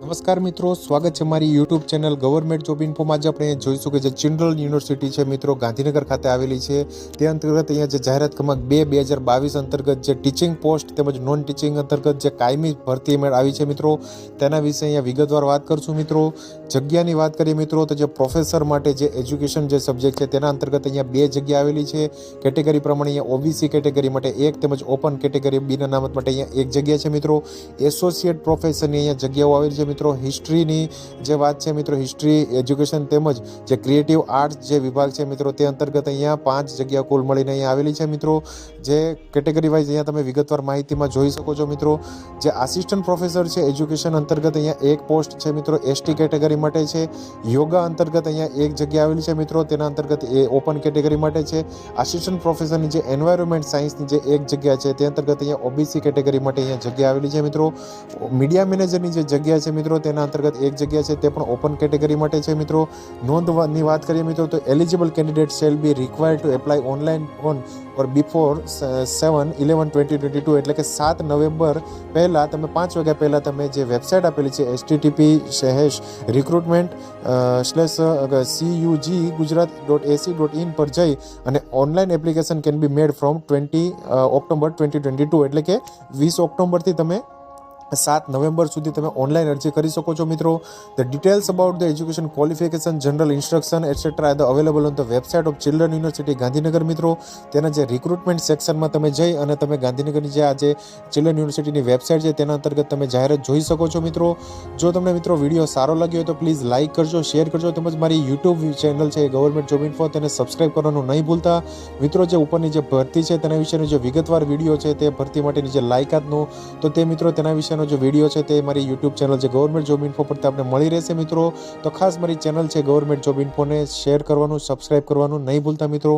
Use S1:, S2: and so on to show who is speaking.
S1: નમસ્કાર મિત્રો, સ્વાગત છે મારી યુટ્યુબ ચેનલ ગવર્મેન્ટ જોબ ઇન્ફોમાં. આજે આપણે જોઈશું કે જે ચિલ્ડ્રન યુનિવર્સિટી છે મિત્રો ગાંધીનગર ખાતે આવેલી છે તે અંતર્ગત અહીંયા જે જાહેરાત ક્રમાંક 2/2022 અંતર્ગત જે ટીચિંગ પોસ્ટ તેમજ નોન ટીચિંગ અંતર્ગત જે કાયમી ભરતી આવી છે મિત્રો, તેના વિશે અહીંયા વિગતવાર વાત કરશું મિત્રો. જગ્યાની વાત કરીએ મિત્રો તો જે પ્રોફેસર માટે જે એજ્યુકેશન જે સબ્જેક્ટ છે તેના અંતર્ગત અહીંયા 2 જગ્યા આવેલી છે. કેટેગરી પ્રમાણે અહીંયા ઓબીસી કેટેગરી માટે 1 તેમજ ઓપન કેટેગરી બીના અનામત માટે અહીંયા 1 જગ્યા છે મિત્રો. એસોસિએટ પ્રોફેસરની અહીંયા જગ્યાઓ આવેલી છે મિત્રો. હિસ્ટ્રીની જે વાત છે મિત્રો, હિસ્ટ્રી એજ્યુકેશન તેમજ જે ક્રિએટિવ આર્ટ્સ જે વિભાગ છે મિત્રો તે અંતર્ગત અહીંયા 5 જગ્યા કુલ મળીને અહીંયા આવેલી છે મિત્રો. જે કેટેગરી વાઇઝ અહીંયા તમે વિગતવાર માહિતીમાં જોઈ શકો છો મિત્રો. જે આસિસ્ટન્ટ પ્રોફેસર છે એજ્યુકેશન અંતર્ગત અહીંયા 1 પોસ્ટ છે મિત્રો, એસટી કેટેગરી માટે છે. યોગા અંતર્ગત અહીંયા 1 જગ્યા આવેલી છે મિત્રો, તેના અંતર્ગત એ ઓપન કેટેગરી માટે છે. આસિસ્ટન્ટ પ્રોફેસરની જે એન્વાયરમેન્ટ સાયન્સની જે 1 જગ્યા છે તે અંતર્ગત અહીંયા ઓબીસી કેટેગરી માટે અહીંયા જગ્યા આવેલી છે મિત્રો. મીડિયા મેનેજરની જે જગ્યા છે મિત્રો તેના અંતર્ગત 1 જગ્યા છે, તે પણ ઓપન કેટેગરી માટે છે મિત્રો. નોંધની વાત કરીએ મિત્રો તો eligible candidate shall be required to apply online on or before 7/11/2022 એટલે કે 7 નવેમ્બર પહેલાં તમે 5 વાગ્યા પહેલાં તમે જે વેબસાઇટ આપેલી છે http://recruitment/cuggujarat.ac.in પર જઈ અને online application can be made from 20 October 2022 એટલે કે 20 ઓક્ટોબરથી તમે 7 નવેમ્બર સુધી તમે ઓનલાઈન અરજી કરી શકો છો મિત્રો. The details about the education qualification general instruction etcetera R available on the website of children university Gandhinagar મિત્રો. તેના જે રિક્રુટમેન્ટ સેક્શનમાં તમે જઈ અને તમે ગાંધીનગરની જે આજે ચિલ્ડ્રન યુનિવર્સિટીની વેબસાઇટ છે તેના અંતર્ગત તમે જાહેરાત જોઈ શકો છો મિત્રો. જો તમને મિત્રો વિડીયો સારો લાગ્યો હોય તો પ્લીઝ લાઇક કરજો, શેર કરજો તેમજ મારી યુટ્યુબ ચેનલ છે ગવર્મેન્ટ જોબ ઇન્ફો તેને સબસ્ક્રાઇબ કરવાનું નહીં ભૂલતા મિત્રો. જે ઉપરની જે ભરતી છે તેના વિશેનો જે વિગતવાર વિડીયો છે તે ભરતી માટેની જે લાયકાતનો તો તે મિત્રો તેના વિશેનો જે વિડીયો છે તે મારી યુટ્યુબ ચેનલ છે ગવર્મેન્ટ જોબ ઇન્ફો પર આપણે મળી રહેશે મિત્રો. તો ખાસ મારી ચેનલ છે ગવર્મેન્ટ જોબ ઇન્ફોને શેર કરવાનું, સબસ્ક્રાઇબ કરવાનું નહીં ભૂલતા મિત્રો.